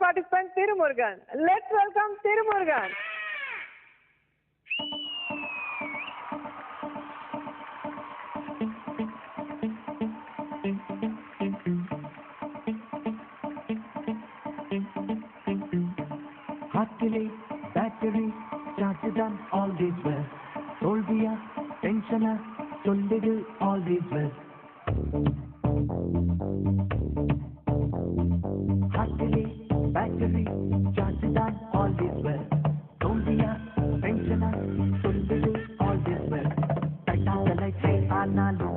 participant Thirumurugan. Let's welcome Thirumurugan. Happily, battery, charge done, all is well. Solvia, tension, solid, all is well. Happily, battery, charge done, all is well. Solvia, tension, solid, all is well. Tata the light say analu,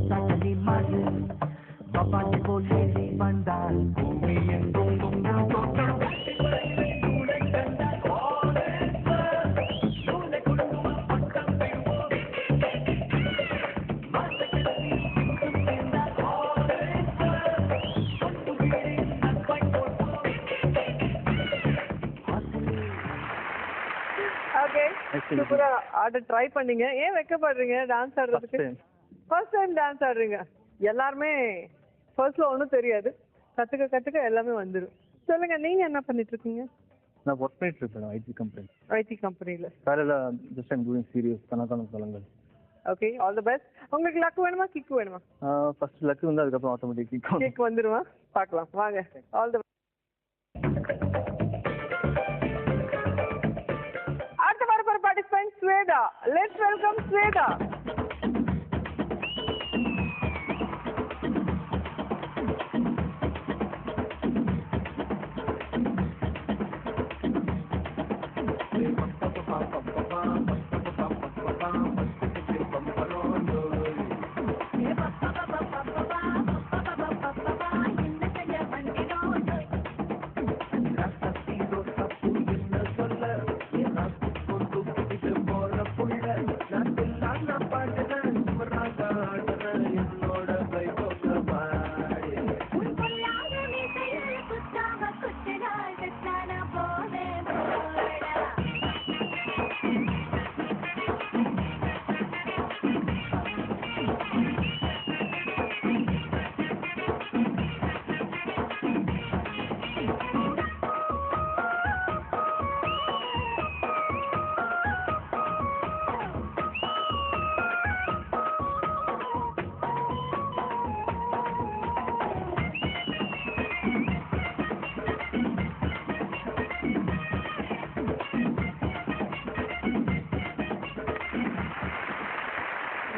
Satali madu, Baba ji bole ni bandal, me and go. சூப்பரா ஆட try பண்ணீங்க. ஏன் வெக்கப்படுறீங்க dance ஆடுறதுக்கு? First time dance ஆடுறீங்க. எல்லாருமே ஃபர்ஸ்ட்ல ஒன்றும் தெரியாது, கத்துக்க கத்துக்க எல்லாமே வந்துடும். சொல்லுங்க, நீங்க என்ன பண்ணிட்டு இருக்கீங்க? நான் ஒர்க் பண்ணிட்டு இருக்கேன் ஐடி கம்பெனி. ஐடி கம்பெனில காலையில ஜஸ்ட் ஐம் டூயிங் சீரியஸ் கணக்கான பழங்கள். Okay, all the best. உங்களுக்கு லக் வேணுமா கிக் வேணுமா? ஃபர்ஸ்ட் லக் வந்து அதுக்கப்புறம் ஆட்டோமேட்டிக் கிக் வந்துருமா? பார்க்கலாம் வாங்க. All the participant Sweda. Let's welcome Sweda.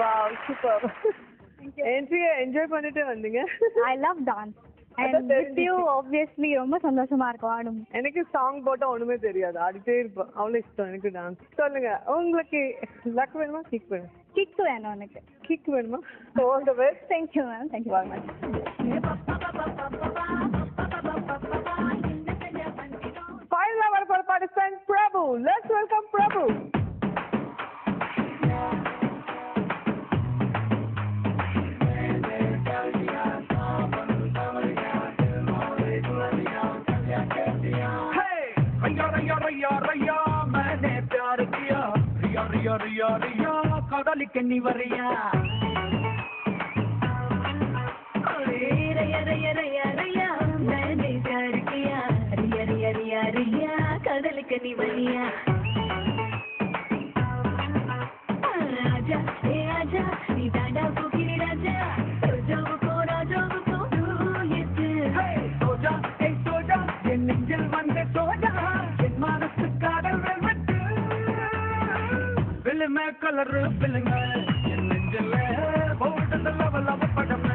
Wow, super. Entry enjoy பண்ணிட்டு வந்தீங்க. I love dance. And with you obviously ரொம்ப சந்தோஷமா இருக்கும் ஆடும். எனக்கு சாங் போட்டா ஒண்ணுமே தெரியாது, ஆடிட்டே இருப்பேன். அவ்வளவு இஷ்டம் எனக்கு டான்ஸ். சொல்லுங்க, உங்களுக்கு லக் வேணுமா கிக் வேணுமா? கிக் வேணும் எனக்கு. கிக் வேணுமா? All the best. Thank you ma'am. Thank you very much. Final hour for participant Prabhu. Let's welcome Prabhu. मैंने प्यार किया रिया रिया रिया रिया कदल के निवरिया रिया रिया रिया रिया मैंने प्यार किया रिया रिया रिया रिया कदल के निवरिया आजा ए आजा नी दादा बुकी राजा जो को राजा को ये सोजा ए सोजा ये निंजल वंदे सोजा मानस कादल वेलवेट बिल में कलर बिलंग नெஞ்சல போட் द லெவல் ஆஃப் படம்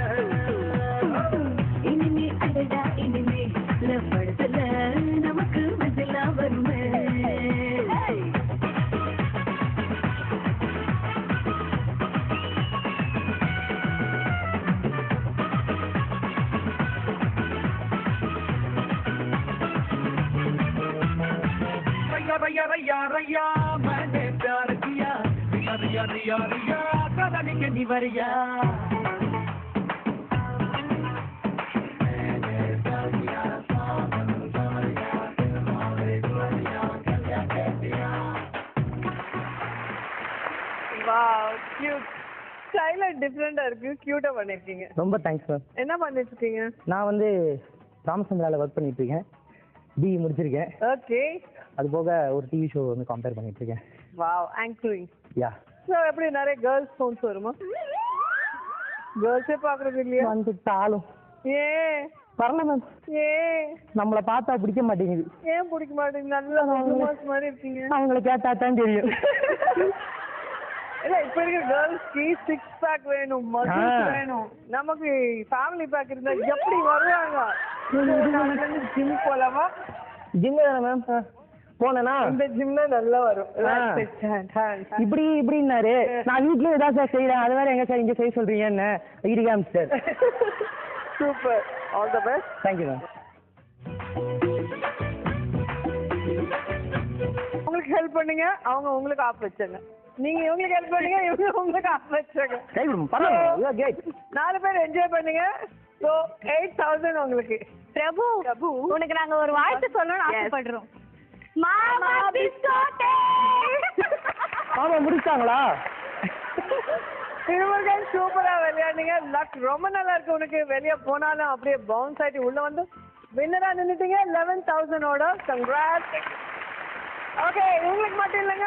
இனிமே அடடா இனிமே லவடல நமக்கு மஜலா வருமே रैया रैया रैया मैंने प्यार किया रिया रिया रिया रिया कदल के निवरिया Wow, cute. ஸ்டைல் டிஃபரெண்டா இருக்கு, கியூட்டா பண்ணிருக்கீங்க. ரொம்ப தேங்க்ஸ் மேம். என்ன பண்ணிட்டு இருக்கீங்க? நான் வந்து ராமச்சந்திரால ஒர்க் பண்ணிட்டு இருக்கேன். பிஇ முடிச்சிருக்கேன். ஓகே. அது போக ஒரு டிவி ஷோ வந்து கம்பேர் பண்ணிட்டு இருக்கேன். Wow, anchoring. யா. ஸோ எப்படி நிறைய கேர்ள்ஸ் ஃபோன்ஸ் வருமா? கேர்ள்ஸே பார்க்குறது இல்லையா? வந்துட்டாலும் ஏன் வரல மேம். ஏன் நம்மளை பார்த்தா பிடிக்க மாட்டேங்குது. ஏன் பிடிக்க மாட்டேங்குது? நல்லா மாஸ் மாதிரி இருக்கீங்க. அவங்கள கேட்டா தான் தெரியும். இல்ல இப்ப இருக்க கேர்ள்ஸ்க்கு 6 பேக் வேணும், மசில்ஸ் வேணும். நமக்கு ஃபேமிலி பேக் இருந்தா எப்படி வருவாங்க? ஜிம் போலாமா? ஜிம் தானே மேம் போனேன்னா இந்த ஜிம்ல நல்லா வரும். இப்படி இப்படின்னாரு. நான் வீட்லயே ஏதாவது சார் செய்யறேன், அது வேற எங்க சார் இங்க செய்ய சொல்றீங்கன்னு இருக்காம sir. Super, all the best. Thank you ma'am. உங்களுக்கு ஹெல்ப் பண்ணுங்க, அவங்க உங்களுக்கு ஆஃப் வச்சாங்க. நீங்க இவங்களுக்கு ஹெல்ப் பண்ணுங்க, இவங்க உங்களுக்கு ஆஃப் வச்சாங்க. கை விடுங்க, பரவாயில்ல. கிரேட். 4 பேர் என்ஜாய் பண்ணுங்க. சோ 8000 உங்களுக்கு. பிரபு உனக்கு நாங்க ஒரு வாழ்த்து சொல்லணும்னு ஆசைப்படுறோம். மாமா பிஸ்கோட்டே. ஆமா, முடிச்சாங்களா? இவர்கள் சூப்பரா விளையாடுங்க. லக் ரொம்ப நல்லா இருக்கு உனக்கு. வெளியே போனாலும் அப்படியே பவுன்ஸ் ஆயிட்டு உள்ள வந்து வின்னரா நின்னுட்டீங்க 11,000 ஓட. கங்க்ராட்ஸ். ஓகே, உங்களுக்கு மட்டும் இல்லைங்க.